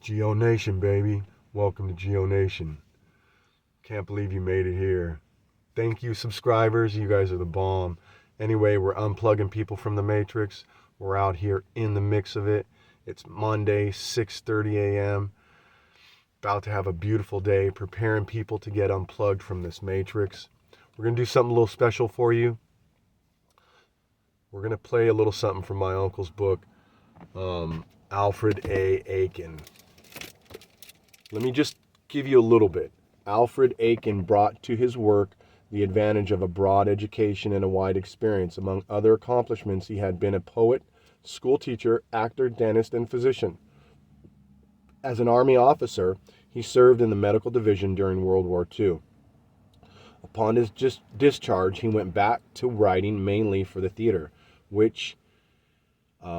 GEO Nation, baby. Welcome to GEO Nation. Can't believe you made it here. Thank you, subscribers. You guys are the bomb. Anyway, we're unplugging people from the Matrix. We're out here in the mix of it. It's Monday, 6:30 a.m. About to have a beautiful day, preparing people to get unplugged from this Matrix. We're going to do something a little special for you. We're going to play a little something from my uncle's book, Alfred A. Aiken. Let me just give you a little bit. Alfred Aiken brought to his work the advantage of a broad education and a wide experience. Among other accomplishments, he had been a poet, school teacher, actor, dentist, and physician. As an Army officer, he served in the medical division during World War II. Upon his discharge, he went back to writing mainly for the theater, which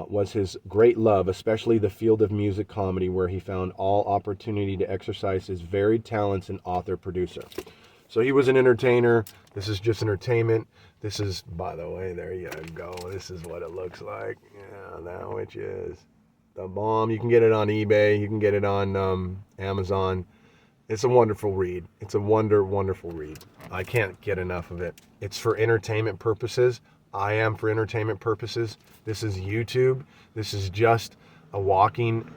was his great love, especially the field of music comedy, where he found all opportunity to exercise his varied talents as author-producer. So he was an entertainer. This is just entertainment. This is, by the way, there you go. This is what it looks like. Yeah, that which is the bomb. You can get it on eBay. You can get it on Amazon. It's a wonderful read. It's a wonderful read. I can't get enough of it. It's for entertainment purposes. I am for entertainment purposes. This is YouTube. This is just a walking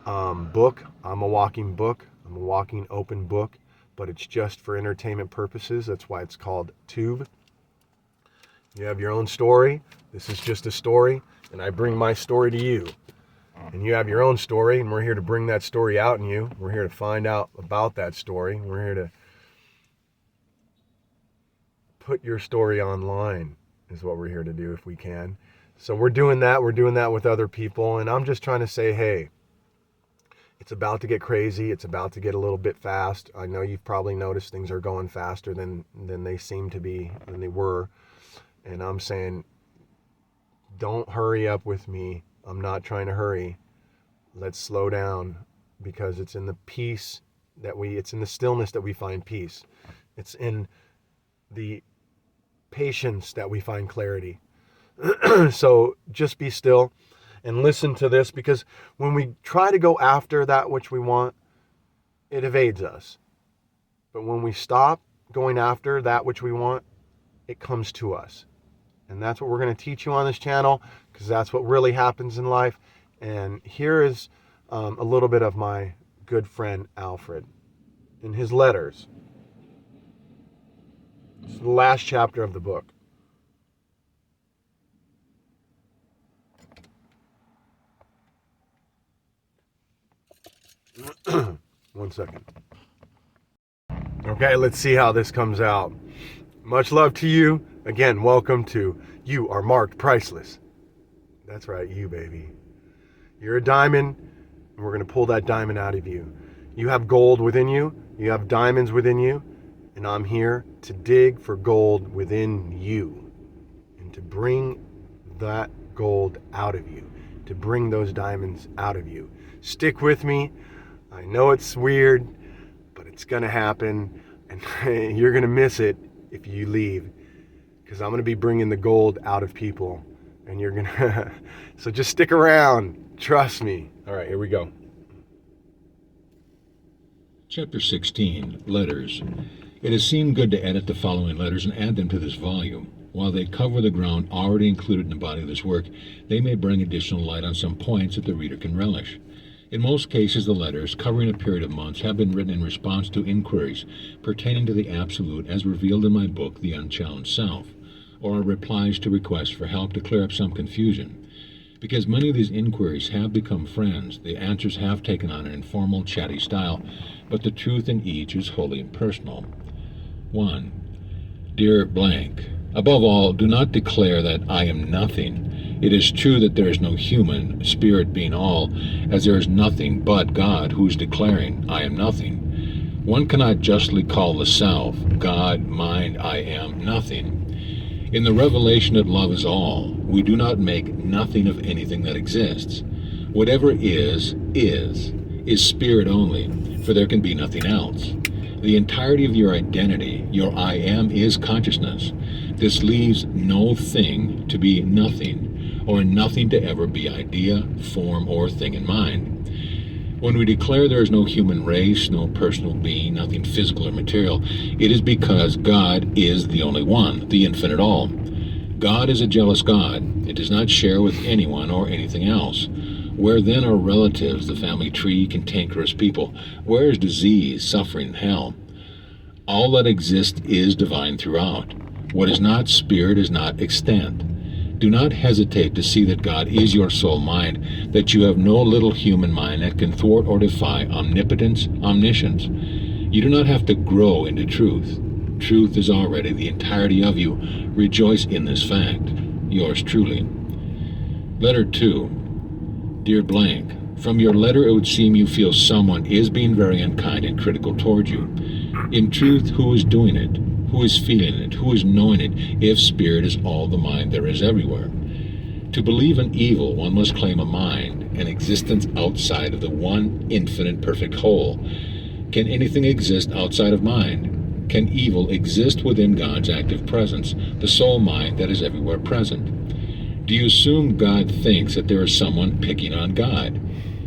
book. I'm a walking book. I'm a walking open book, but it's just for entertainment purposes. That's why it's called Tube. You have your own story. This is just a story, and I bring my story to you. And you have your own story, and we're here to bring that story out in you. We're here to find out about that story. We're here to put your story online, is what we're here to do if we can. So we're doing that. We're doing that with other people. And I'm just trying to say, hey, it's about to get crazy. It's about to get a little bit fast. I know you've probably noticed things are going faster than they seem to be, than they were. And I'm saying, don't hurry up with me. I'm not trying to hurry. Let's slow down, because it's in the peace it's in the stillness that we find peace. It's in the patience that we find clarity. So just be still and listen to this, because when we try to go after that which we want, it evades us. But when we stop going after that which we want, it comes to us. And that's what we're going to teach you on this channel, because that's what really happens in life. And here is a little bit of my good friend Alfred in his letters. It's the last chapter of the book. One second. Okay, let's see how this comes out. Much love to you. Again, welcome to You Are Marked Priceless. That's right, you, baby. You're a diamond, and we're going to pull that diamond out of you. You have gold within you. You have diamonds within you. And I'm here to dig for gold within you, and to bring that gold out of you, to bring those diamonds out of you. Stick with me. I know it's weird, but it's going to happen, and you're going to miss it if you leave, because I'm going to be bringing the gold out of people, and you're going to... So just stick around. Trust me. All right, here we go. Chapter 16, Letters. It has seemed good to edit the following letters and add them to this volume. While they cover the ground already included in the body of this work, they may bring additional light on some points that the reader can relish. In most cases, the letters, covering a period of months, have been written in response to inquiries pertaining to the Absolute as revealed in my book, The Unchallenged Self, or are replies to requests for help to clear up some confusion. Because many of these inquiries have become friends, the answers have taken on an informal, chatty style, but the truth in each is wholly impersonal. 1. Dear blank, above all, do not declare that I am nothing. It is true that there is no human, spirit being all, as there is nothing but God, who is declaring, I am nothing. One cannot justly call the self, God, mind, I am, nothing. In the revelation that love is all, we do not make nothing of anything that exists. Whatever is spirit only, for there can be nothing else. The entirety of your identity, your I am, is consciousness. This leaves no thing to be nothing, or nothing to ever be idea, form, or thing in mind. When we declare there is no human race, no personal being, nothing physical or material, it is because God is the only one, the infinite all. God is a jealous God. It does not share with anyone or anything else. Where then are relatives, the family tree, cantankerous people? Where is disease, suffering, and hell? All that exists is divine throughout. What is not spirit is not extent. Do not hesitate to see that God is your soul mind, that you have no little human mind that can thwart or defy omnipotence, omniscience. You do not have to grow into truth. Truth is already the entirety of you. Rejoice in this fact. Yours truly. Letter 2. Dear Blank, from your letter it would seem you feel someone is being very unkind and critical toward you. In truth, who is doing it? Who is feeling it? Who is knowing it, if spirit is all the mind there is everywhere? To believe in evil, one must claim a mind, an existence outside of the one infinite perfect whole. Can anything exist outside of mind? Can evil exist within God's active presence, the soul mind that is everywhere present? Do you assume God thinks that there is someone picking on God?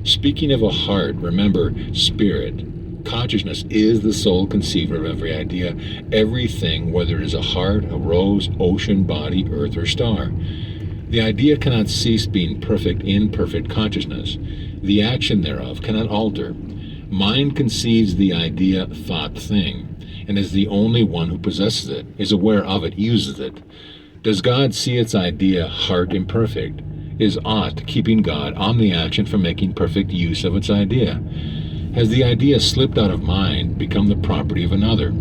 Speaking of a heart, remember spirit. Consciousness is the sole conceiver of every idea, everything, whether it is a heart, a rose, ocean, body, earth, or star. The idea cannot cease being perfect in perfect consciousness. The action thereof cannot alter. Mind conceives the idea, thought, thing, and is the only one who possesses it, is aware of it, uses it. Does God see its idea, heart, imperfect? Is aught keeping God on the action from making perfect use of its idea? Has the idea slipped out of mind, become the property of another?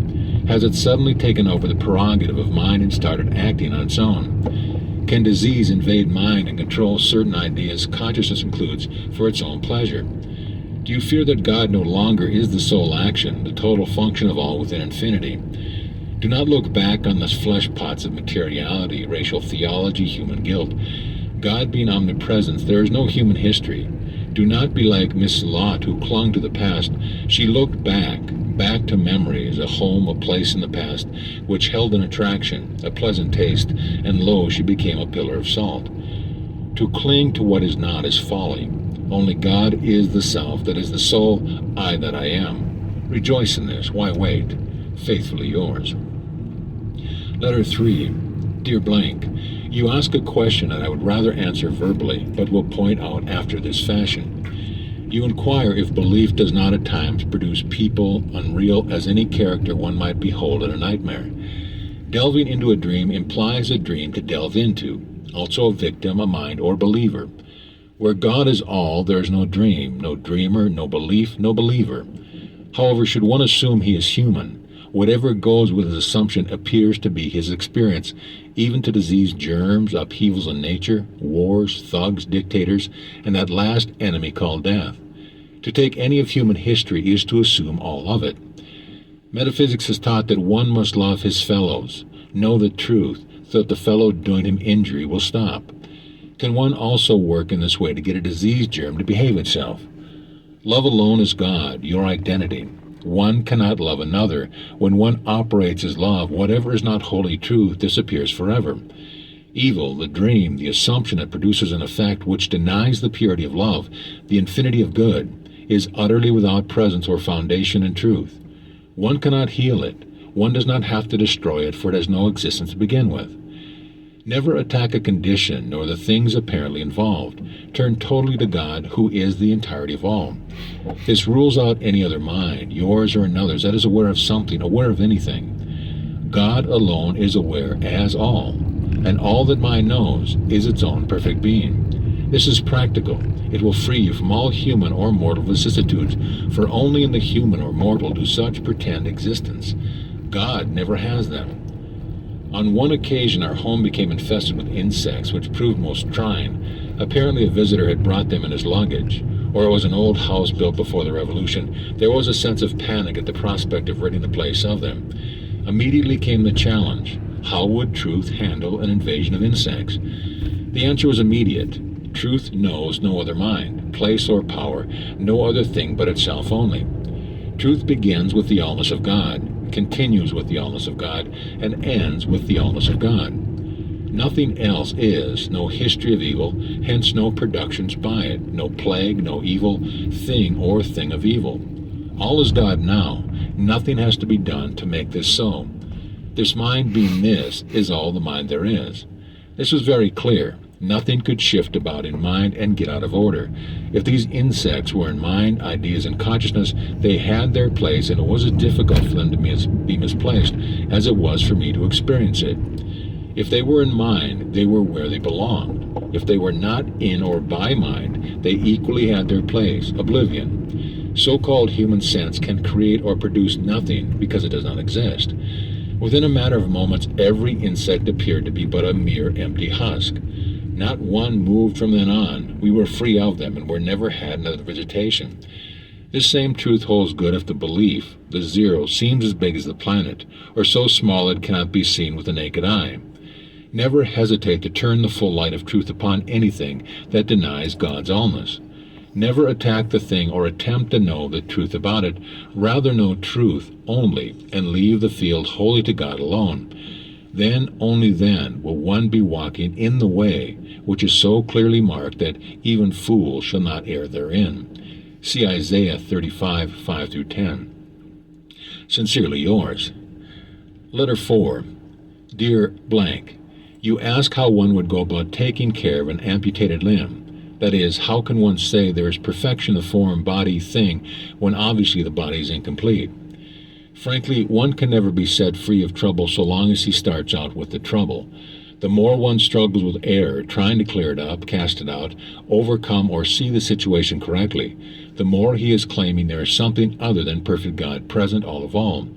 Has it suddenly taken over the prerogative of mind and started acting on its own? Can disease invade mind and control certain ideas consciousness includes for its own pleasure? Do you fear that God no longer is the sole action, the total function of all within infinity? Do not look back on the flesh pots of materiality, racial theology, human guilt. God being omnipresence, there is no human history. Do not be like Miss Lot, who clung to the past. She looked back to memories, a home, a place in the past, which held an attraction, a pleasant taste, and lo, she became a pillar of salt. To cling to what is not is folly. Only God is the self, that is the soul, I that I am. Rejoice in this. Why wait? Faithfully yours. Letter 3. Dear Blank, you ask a question that I would rather answer verbally, but will point out after this fashion. You inquire if belief does not at times produce people unreal as any character one might behold in a nightmare. Delving into a dream implies a dream to delve into, also a victim, a mind, or believer. Where God is all, there is no dream, no dreamer, no belief, no believer. However, should one assume he is human, whatever goes with his assumption appears to be his experience, even to disease, germs, upheavals in nature, wars, thugs, dictators, and that last enemy called death. To take any of human history is to assume all of it. Metaphysics has taught that one must love his fellows, know the truth, so that the fellow doing him injury will stop. Can one also work in this way to get a disease germ to behave itself? Love alone is God, your identity. One cannot love another. When one operates as love, whatever is not wholly truth disappears forever. Evil, the dream, the assumption that produces an effect which denies the purity of love, the infinity of good, is utterly without presence or foundation in truth. One cannot heal it. One does not have to destroy it, for it has no existence to begin with. Never attack a condition nor the things apparently involved. Turn totally to God, who is the entirety of all. This rules out any other mind, yours or another's, that is aware of something, aware of anything. God alone is aware as all, and all that mind knows is its own perfect being. This is practical. It will free you from all human or mortal vicissitudes, for only in the human or mortal do such pretend existence. God never has them. On one occasion our home became infested with insects, which proved most trying. Apparently a visitor had brought them in his luggage, or it was an old house built before the Revolution. There was a sense of panic at the prospect of ridding the place of them. Immediately came the challenge. How would truth handle an invasion of insects? The answer was immediate. Truth knows no other mind, place or power, no other thing but itself only. Truth begins with the allness of God, continues with the allness of God, and ends with the allness of God. Nothing else is, no history of evil, hence no productions by it, no plague, no evil thing or thing of evil. All is God now. Nothing has to be done to make this so. This mind being this is all the mind there is. This was very clear. Nothing could shift about in mind and get out of order. If these insects were in mind, ideas, and consciousness, they had their place, and it was as difficult for them to be misplaced as it was for me to experience it. If they were in mind, they were where they belonged. If they were not in or by mind, they equally had their place, oblivion. So-called human sense can create or produce nothing because it does not exist. Within a matter of moments, every insect appeared to be but a mere empty husk. Not one moved from then on. We were free of them and were never had another visitation. This same truth holds good if the belief, the zero, seems as big as the planet, or so small it cannot be seen with the naked eye. Never hesitate to turn the full light of truth upon anything that denies God's allness. Never attack the thing or attempt to know the truth about it. Rather know truth only and leave the field wholly to God alone. Then, only then, will one be walking in the way which is so clearly marked that even fools shall not err therein. See Isaiah 35, 5-10. Sincerely yours. Letter 4. Dear blank, you ask how one would go about taking care of an amputated limb. That is, how can one say there is perfection of form, body, thing, when obviously the body is incomplete? Frankly, one can never be set free of trouble so long as he starts out with the trouble. The more one struggles with error, trying to clear it up, cast it out, overcome or see the situation correctly, the more he is claiming there is something other than perfect God present all of all.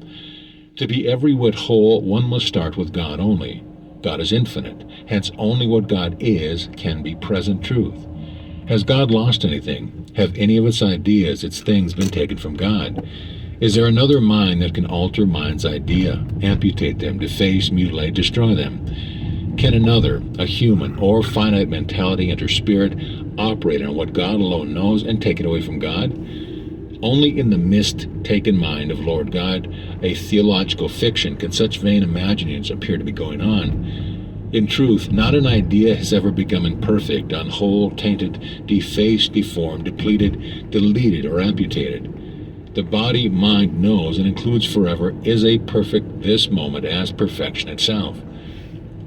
To be every whit whole, one must start with God only. God is infinite, hence only what God is can be present truth. Has God lost anything? Have any of its ideas, its things, been taken from God? Is there another mind that can alter mind's idea, amputate them, deface, mutilate, destroy them? Can another, a human or finite mentality enter spirit, operate on what God alone knows, and take it away from God? Only in the mist-taken mind of Lord God, a theological fiction, can such vain imaginings appear to be going on. In truth, not an idea has ever become imperfect, unwhole, tainted, defaced, deformed, depleted, deleted, or amputated. The body, mind, knows, and includes forever, is a perfect this moment as perfection itself.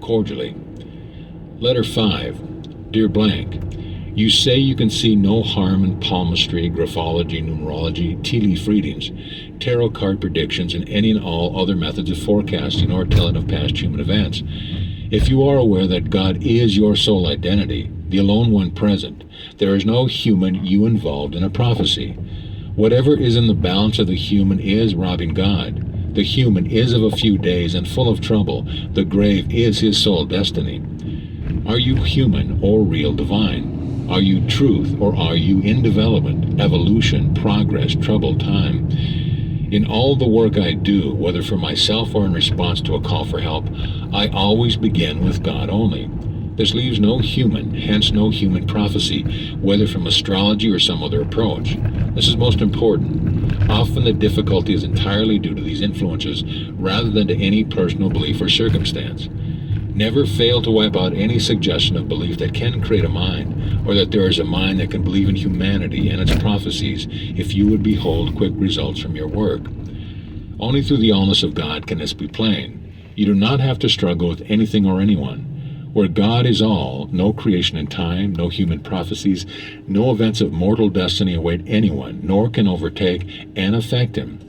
Cordially. Letter 5. Dear blank, you say you can see no harm in palmistry, graphology, numerology, tea leaf readings, tarot card predictions, and any and all other methods of forecasting or telling of past human events. If you are aware that God is your sole identity, the alone one present, there is no human you involved in a prophecy. Whatever is in the balance of the human is robbing God. The human is of a few days and full of trouble. The grave is his sole destiny. Are you human or real divine? Are you truth or are you in development, evolution, progress, trouble, time? In all the work I do, whether for myself or in response to a call for help, I always begin with God only. This leaves no human, hence no human prophecy, whether from astrology or some other approach. This is most important. Often the difficulty is entirely due to these influences, rather than to any personal belief or circumstance. Never fail to wipe out any suggestion of belief that can create a mind, or that there is a mind that can believe in humanity and its prophecies, if you would behold quick results from your work. Only through the allness of God can this be plain. You do not have to struggle with anything or anyone. Where God is all, no creation in time, no human prophecies, no events of mortal destiny await anyone, nor can overtake and affect him.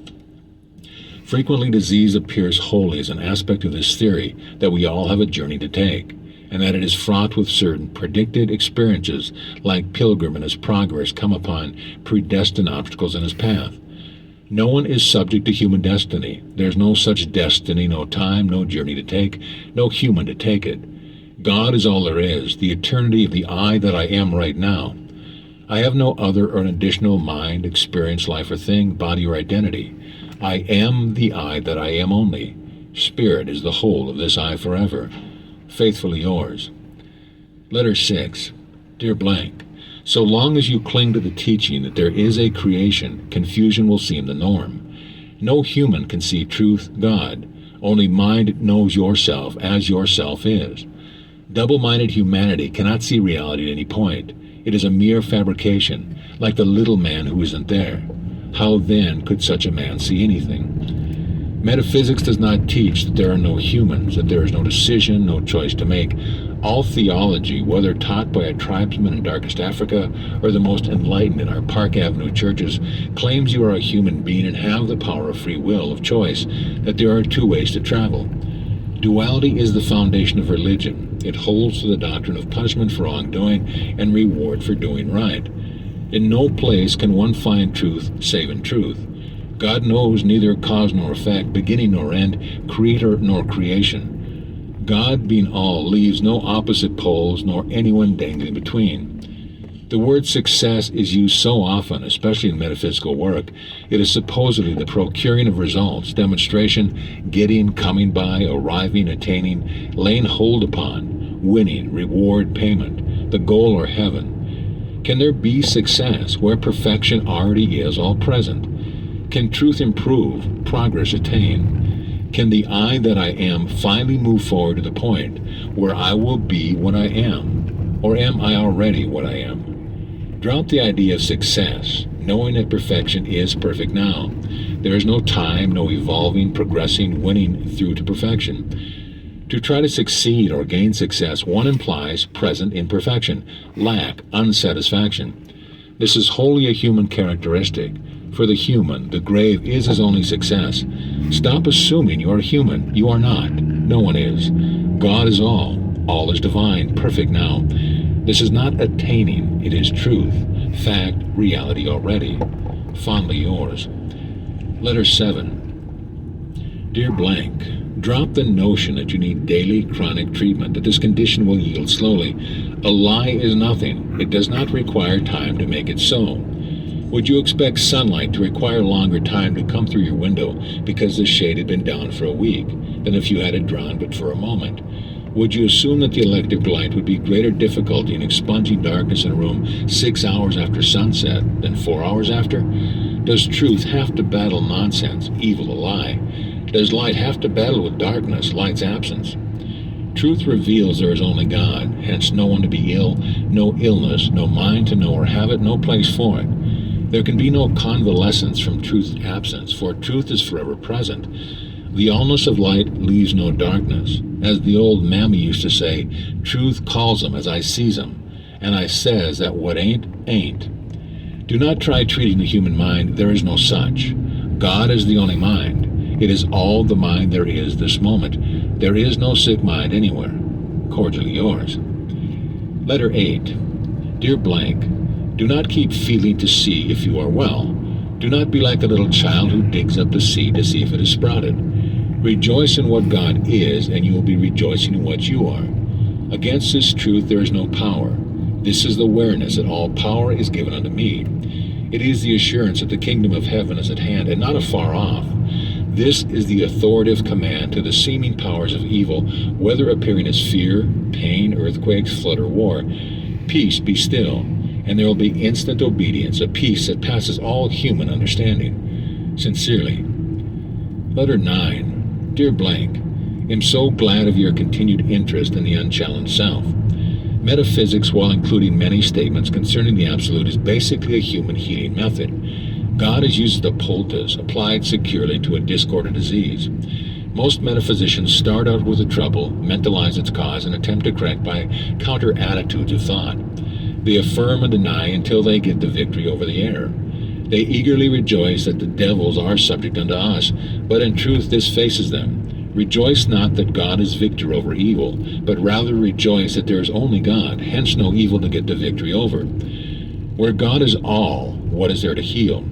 Frequently disease appears wholly as an aspect of this theory that we all have a journey to take, and that it is fraught with certain predicted experiences like pilgrim in his progress come upon predestined obstacles in his path. No one is subject to human destiny. There is no such destiny, no time, no journey to take, no human to take it. God is all there is, the eternity of the I that I am right now. I have no other or an additional mind, experience, life or thing, body or identity. I am the I that I am only. Spirit is the whole of this I forever. Faithfully yours. Letter 6. Dear blank, so long as you cling to the teaching that there is a creation, confusion will seem the norm. No human can see truth, God. Only mind knows yourself as yourself is. Double-minded humanity cannot see reality at any point. It is a mere fabrication, like the little man who isn't there. How then could such a man see anything? Metaphysics does not teach that there are no humans, that there is no decision, no choice to make. All theology, whether taught by a tribesman in darkest Africa or the most enlightened in our Park Avenue churches, claims you are a human being and have the power of free will, of choice, that there are two ways to travel. Duality is the foundation of religion. It holds to the doctrine of punishment for wrongdoing and reward for doing right. In no place can one find truth save in truth. God knows neither cause nor effect, beginning nor end, creator nor creation. God, being all, leaves no opposite poles nor anyone dangling between. The word success is used so often, especially in metaphysical work. It is supposedly the procuring of results, demonstration, getting, coming by, arriving, attaining, laying hold upon, winning, reward, payment, the goal or heaven. Can there be success where perfection already is all present? Can truth improve, progress attain? Can the I that I am finally move forward to the point where I will be what I am? Or am I already what I am? Drop the idea of success, knowing that perfection is perfect now. There is no time, no evolving, progressing, winning through to perfection. To try to succeed or gain success, one implies present imperfection, lack, unsatisfaction. This is wholly a human characteristic. For the human, the grave is his only success. Stop assuming you are human. You are not. No one is. God is all. All is divine, perfect now. This is not attaining. It is truth, fact, reality already. Fondly yours. Letter 7. Dear Blank, drop the notion that you need daily chronic treatment, that this condition will yield slowly. A lie is nothing. It does not require time to make it so. Would you expect sunlight to require longer time to come through your window because the shade had been down for a week than if you had it drawn but for a moment? Would you assume that the electric light would be greater difficulty in expunging darkness in a room 6 hours after sunset than 4 hours after? Does truth have to battle nonsense, evil, a lie? Does light have to battle with darkness, light's absence? Truth reveals there is only God, hence no one to be ill, no illness, no mind to know or have it, no place for it. There can be no convalescence from truth's absence, for truth is forever present. The allness of light leaves no darkness. As the old mammy used to say, truth calls 'em as I sees 'em, and I says that what ain't, ain't. Do not try treating the human mind. There is no such. God is the only mind. It is all the mind there is this moment. There is no sick mind anywhere. Cordially yours. Letter 8. Dear Blank, do not keep feeling to see if you are well. Do not be like the little child who digs up the seed to see if it has sprouted. Rejoice in what God is, and you will be rejoicing in what you are. Against this truth there is no power. This is the awareness that all power is given unto me. It is the assurance that the kingdom of heaven is at hand and not afar off. This is the authoritative command to the seeming powers of evil, whether appearing as fear, pain, earthquakes, flood, or war. Peace, be still. And there will be instant obedience, a peace that passes all human understanding. Sincerely. Letter 9. Dear Blank, am so glad of your continued interest in the unchallenged self. Metaphysics, while including many statements concerning the absolute, is basically a human healing method. God has used the poultice applied securely to a discord or disease. Most metaphysicians start out with a trouble, mentalize its cause, and attempt to correct by counter-attitudes of thought. They affirm and deny until they get the victory over the error. They eagerly rejoice that the devils are subject unto us, but in truth this faces them. Rejoice not that God is victor over evil, but rather rejoice that there is only God, hence no evil to get the victory over. Where God is all, what is there to heal?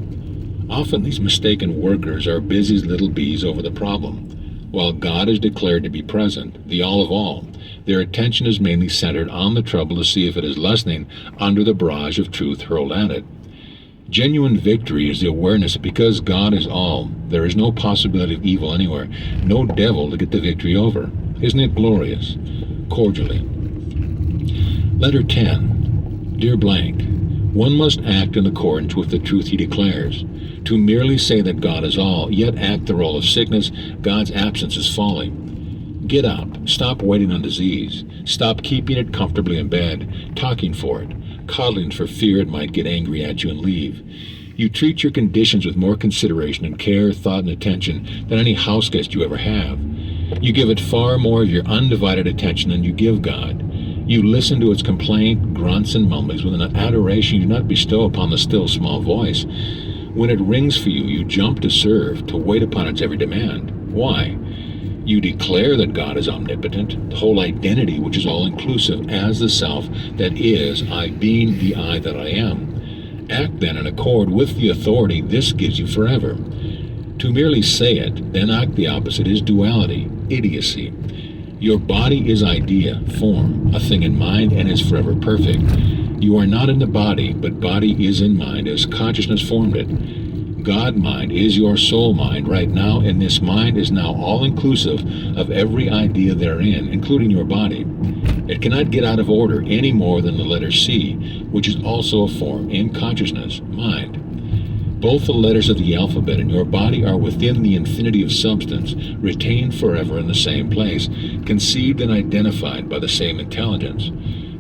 Often these mistaken workers are busy as little bees over the problem. While God is declared to be present, the all of all, their attention is mainly centered on the trouble to see if it is lessening under the barrage of truth hurled at it. Genuine victory is the awareness that because God is all, there is no possibility of evil anywhere, no devil to get the victory over. Isn't it glorious? Cordially. Letter 10. Dear Blank, one must act in accordance with the truth he declares. To merely say that God is all, yet act the role of sickness, God's absence is folly. Get up. Stop waiting on disease. Stop keeping it comfortably in bed, talking for it, coddling for fear it might get angry at you and leave. You treat your conditions with more consideration and care, thought, and attention than any house guest you ever have. You give it far more of your undivided attention than you give God. You listen to its complaint, grunts, and mumblings with an adoration you do not bestow upon the still small voice. When it rings for you, you jump to serve, to wait upon its every demand. Why? You declare that God is omnipotent, the whole identity which is all-inclusive, as the self that is, I being the I that I am. Act then in accord with the authority this gives you forever. To merely say it, then act the opposite, is duality, idiocy. Your body is idea, form, a thing in mind, and is forever perfect. You are not in the body, but body is in mind as consciousness formed it. God mind is your soul mind right now, and this mind is now all-inclusive of every idea therein, including your body. It cannot get out of order any more than the letter C, which is also a form in consciousness, mind. Both the letters of the alphabet in your body are within the infinity of substance, retained forever in the same place, conceived and identified by the same intelligence.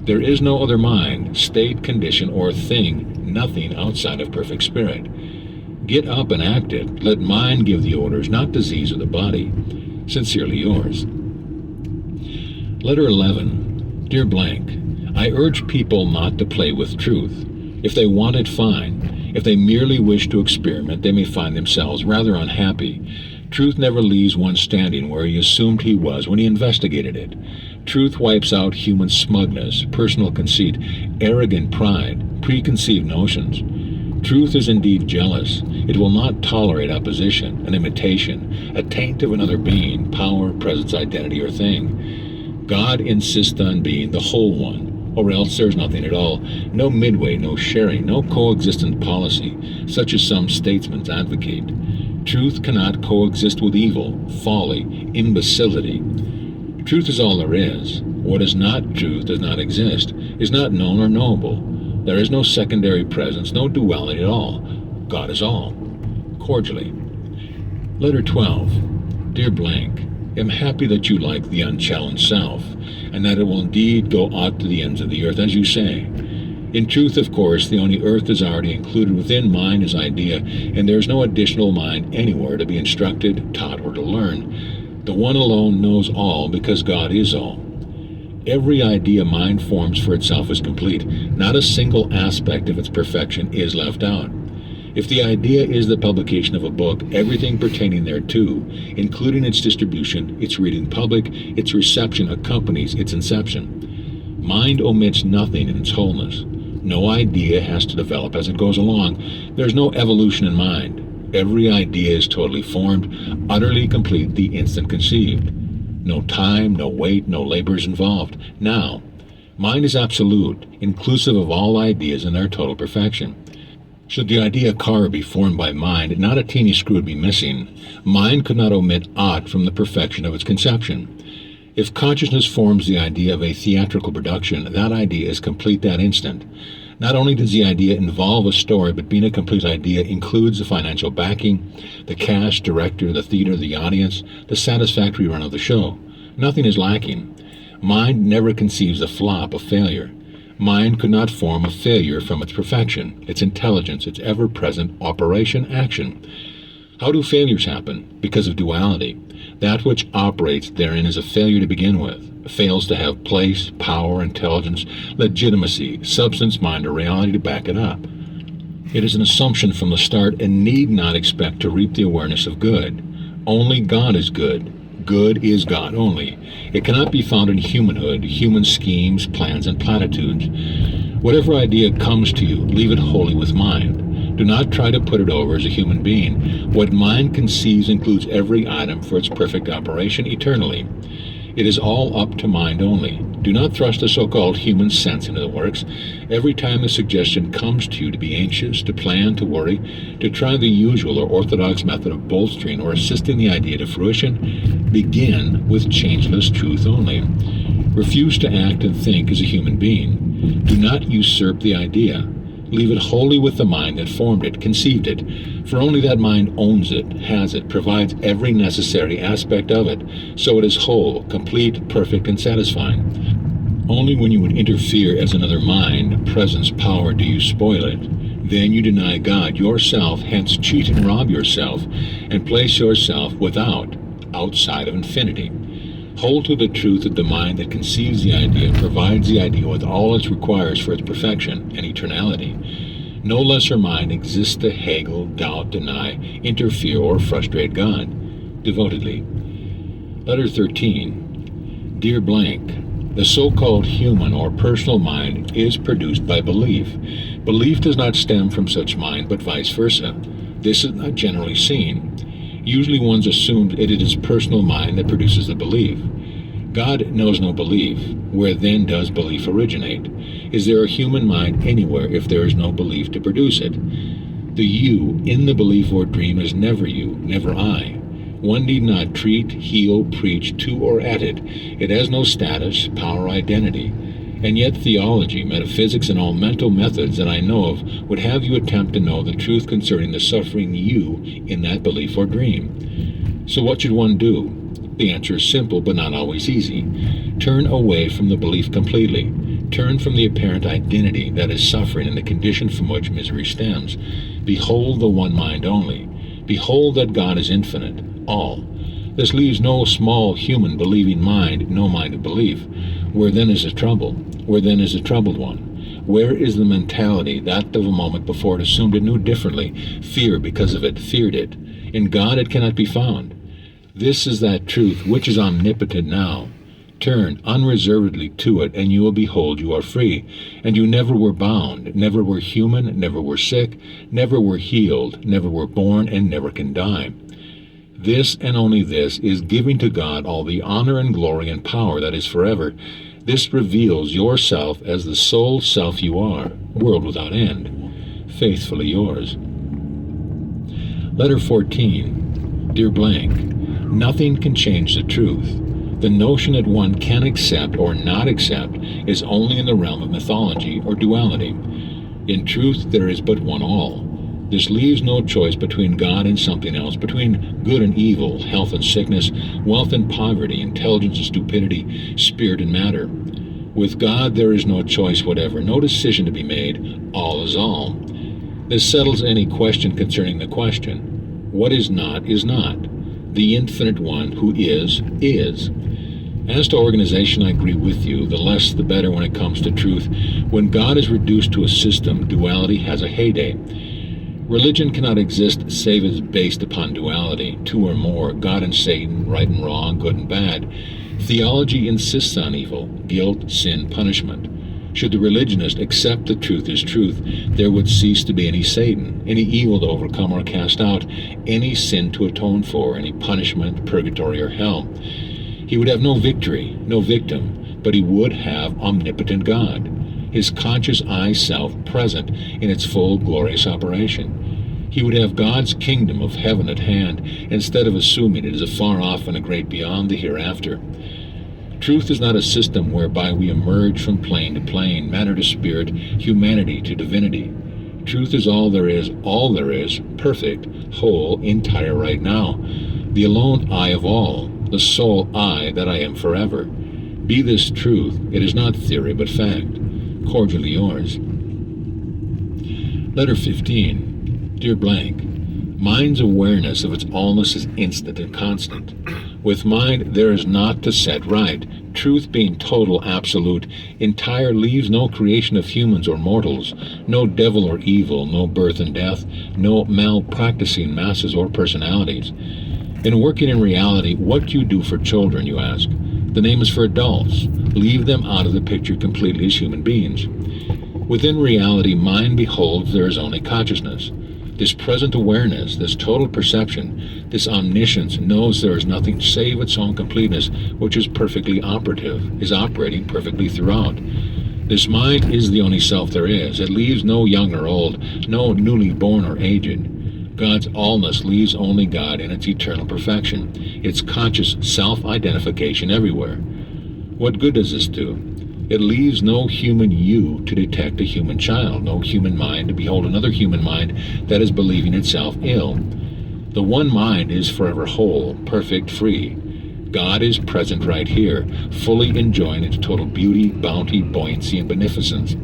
There is no other mind, state, condition, or thing, nothing outside of perfect spirit. Get up and act it. Let mind give the orders, not disease of the body. Sincerely yours. Letter 11. Dear Blank, I urge people not to play with truth. If they want it, fine. If they merely wish to experiment, they may find themselves rather unhappy. Truth never leaves one standing where he assumed he was when he investigated it. Truth wipes out human smugness, personal conceit, arrogant pride, preconceived notions. Truth is indeed jealous. It will not tolerate opposition, an imitation, a taint of another being, power, presence, identity, or thing. God insists on being the whole one, or else there's nothing at all, no midway, no sharing, no coexistent policy, such as some statesmen advocate. Truth cannot coexist with evil, folly, imbecility. Truth is all there is. What is not truth does not exist, is not known or knowable. There is no secondary presence, no duality at all. God is all. Cordially. Letter 12. Dear Blank, am happy that you like the unchallenged self, and that it will indeed go out to the ends of the earth, as you say. In truth, of course, the only earth is already included within mind as idea, and there is no additional mind anywhere to be instructed, taught, or to learn. The one alone knows all because God is all. Every idea mind forms for itself is complete. Not a single aspect of its perfection is left out. If the idea is the publication of a book, everything pertaining thereto, including its distribution, its reading public, its reception, accompanies its inception. Mind omits nothing in its wholeness. No idea has to develop as it goes along. There's no evolution in mind. Every idea is totally formed, utterly complete the instant conceived. No time, no weight, no labor is involved. Now, mind is absolute, inclusive of all ideas in their total perfection. Should the idea car be formed by mind, not a teeny screw would be missing. Mind could not omit aught from the perfection of its conception. If consciousness forms the idea of a theatrical production, that idea is complete that instant. Not only does the idea involve a story, but being a complete idea includes the financial backing, the cast, director, the theater, the audience, the satisfactory run of the show. Nothing is lacking. Mind never conceives a flop, a failure. Mind could not form a failure from its perfection, its intelligence, its ever-present operation, action. How do failures happen? Because of duality. That which operates therein is a failure to begin with, fails to have place, power, intelligence, legitimacy, substance, mind, or reality to back it up. It is an assumption from the start and need not expect to reap the awareness of good. Only God is good. Good is God only. It cannot be found in humanhood, human schemes, plans, and platitudes. Whatever idea comes to you, leave it wholly with mind. Do not try to put it over as a human being. What mind conceives includes every item for its perfect operation eternally. It is all up to mind only. Do not thrust a so-called human sense into the works. Every time the suggestion comes to you to be anxious, to plan, to worry, to try the usual or orthodox method of bolstering or assisting the idea to fruition, begin with changeless truth only. Refuse to act and think as a human being. Do not usurp the idea. Leave it wholly with the mind that formed it, conceived it, for only that mind owns it, has it, provides every necessary aspect of it, so it is whole, complete, perfect, and satisfying. Only when you would interfere as another mind, presence, power, do you spoil it. Then you deny God, yourself, hence cheat and rob yourself, and place yourself without, outside of infinity. Hold to the truth of the mind that conceives the idea, provides the idea with all it requires for its perfection and eternality. No lesser mind exists to haggle, doubt, deny, interfere, or frustrate God. Devotedly. Letter 13. Dear Blank, the so-called human or personal mind is produced by belief. Belief does not stem from such mind, but vice versa. This is not generally seen. Usually one's assumed it is personal mind that produces the belief. God knows no belief. Where then does belief originate? Is there a human mind anywhere if there is no belief to produce it? The you in the belief or dream is never you, never I. One need not treat, heal, preach to or at it. It has no status, power, identity. And yet theology, metaphysics, and all mental methods that I know of would have you attempt to know the truth concerning the suffering you in that belief or dream. So what should one do? The answer is simple, but not always easy. Turn away from the belief completely. Turn from the apparent identity that is suffering and the condition from which misery stems. Behold the one mind only. Behold that God is infinite, all. This leaves no small human believing mind, no mind of belief. Where then is the trouble? Where then is the troubled one? Where is the mentality, that of a moment before it assumed it knew differently, feared because of it, feared it? In God it cannot be found. This is that truth which is omnipotent now. Turn unreservedly to it, and you will behold you are free. And you never were bound, never were human, never were sick, never were healed, never were born, and never can die. This and only this is giving to God all the honor and glory and power that is forever. This reveals yourself as the sole self you are, world without end. Faithfully yours. Letter 14. Dear Blank, nothing can change the truth. The notion that one can accept or not accept is only in the realm of mythology or duality. In truth, there is but one all. This leaves no choice between God and something else, between good and evil, health and sickness, wealth and poverty, intelligence and stupidity, spirit and matter. With God there is no choice whatever, no decision to be made. All is all. This settles any question concerning the question. What is not is not. The infinite one who is, is. As to organization, I agree with you. The less the better when it comes to truth. When God is reduced to a system, duality has a heyday. Religion cannot exist save as based upon duality, two or more, God and Satan, right and wrong, good and bad. Theology insists on evil, guilt, sin, punishment. Should the religionist accept the truth as truth, there would cease to be any Satan, any evil to overcome or cast out, any sin to atone for, any punishment, purgatory, or hell. He would have no victory, no victim, but he would have omnipotent God, his conscious I-self present in its full glorious operation. He would have God's kingdom of heaven at hand, instead of assuming it is afar off and a great beyond the hereafter. Truth is not a system whereby we emerge from plane to plane, matter to spirit, humanity to divinity. Truth is, all there is, perfect, whole, entire right now, the alone I of all, the sole I that I am forever. Be this truth, it is not theory but fact. Cordially yours. Letter 15. Dear Blank, mind's awareness of its allness is instant and constant. With mind there is naught to set right. Truth being total, absolute, entire, leaves no creation of humans or mortals, no devil or evil, no birth and death, no malpracticing masses or personalities. In working in reality, what do you do for children, you ask? The name is for adults. Leave them out of the picture completely as human beings. Within reality, mind beholds there is only consciousness. This present awareness, this total perception, this omniscience knows there is nothing save its own completeness, which is perfectly operative, is operating perfectly throughout. This mind is the only self there is. It leaves no young or old, no newly born or aged. God's allness leaves only God in its eternal perfection, its conscious self-identification everywhere. What good does this do? It leaves no human you to detect a human child, no human mind to behold another human mind that is believing itself ill. The one mind is forever whole, perfect, free. God is present right here, fully enjoying its total beauty, bounty, buoyancy, and beneficence.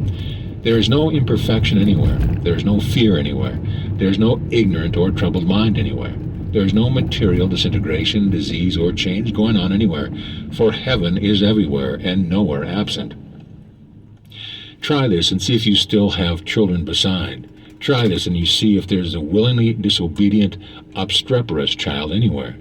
There is no imperfection anywhere. There is no fear anywhere. There is no ignorant or troubled mind anywhere. There is no material disintegration, disease, or change going on anywhere, for heaven is everywhere and nowhere absent. Try this and see if you still have children beside. Try this and you see if there's a willingly disobedient, obstreperous child anywhere.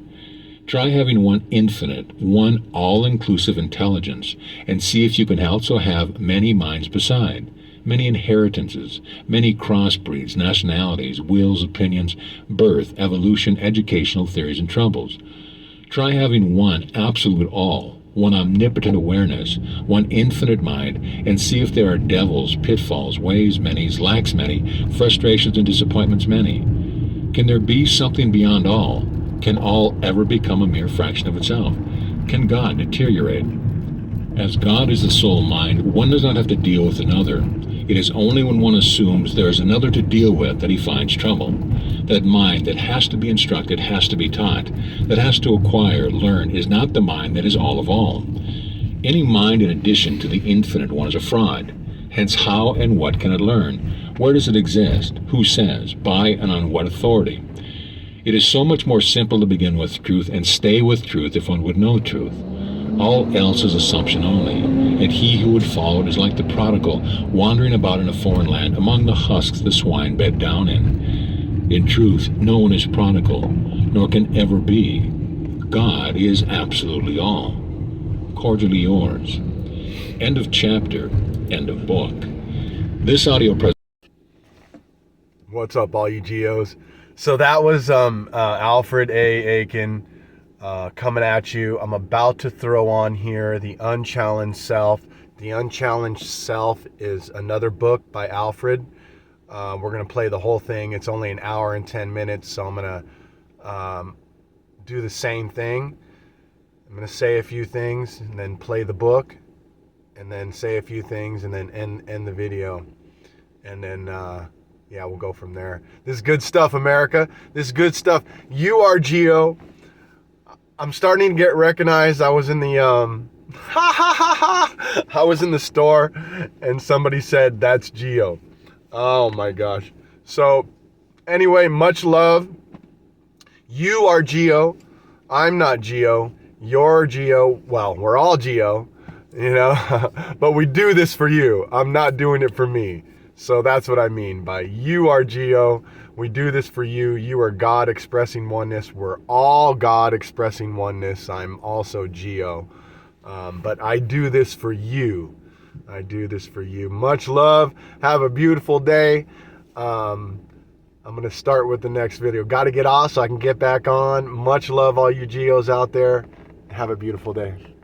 Try having one infinite, one all-inclusive intelligence, and see if you can also have many minds beside, many inheritances, many crossbreeds, nationalities, wills, opinions, birth, evolution, educational theories, and troubles. Try having one absolute all, one omnipotent awareness, one infinite mind, and see if there are devils, pitfalls, ways many, lacks many, frustrations and disappointments many. Can there be something beyond all? Can all ever become a mere fraction of itself? Can God deteriorate? As God is the sole mind, one does not have to deal with another. It is only when one assumes there is another to deal with that he finds trouble. That mind that has to be instructed, has to be taught, that has to acquire, learn, is not the mind that is all of all. Any mind in addition to the infinite one is a fraud. Hence, how and what can it learn? Where does it exist? Who says? By and on what authority? It is so much more simple to begin with truth and stay with truth if one would know truth. All else is assumption only, and he who would follow it is like the prodigal wandering about in a foreign land among the husks the swine bed down in. In truth, no one is prodigal, nor can ever be. God is absolutely all. Cordially yours. End of chapter. End of book. This audio presentation. What's up, all you GEOs? So that was Alfred A. Aiken coming at you. I'm about to throw on here The Unchallenged Self. The Unchallenged Self is another book by Alfred. We're going to play the whole thing. It's only an hour and 10 minutes, so I'm going to do the same thing. I'm going to say a few things and then play the book, and then say a few things and then end the video. And then, yeah, we'll go from there. This is good stuff, America. This is good stuff. You are GEO. I'm starting to get recognized. I was in the I was in the store and somebody said that's GEO. Oh my gosh. So anyway, much love. You are GEO. I'm not GEO. You're GEO. Well, we're all GEO, you know, but we do this for you. I'm not doing it for me. So that's what I mean by you are GEO. We do this for you. You are God expressing oneness. We're all God expressing oneness. I'm also GEO. But I do this for you. I do this for you. Much love. Have a beautiful day. I'm going to start with the next video. Got to get off so I can get back on. Much love, all you GEOs out there. Have a beautiful day.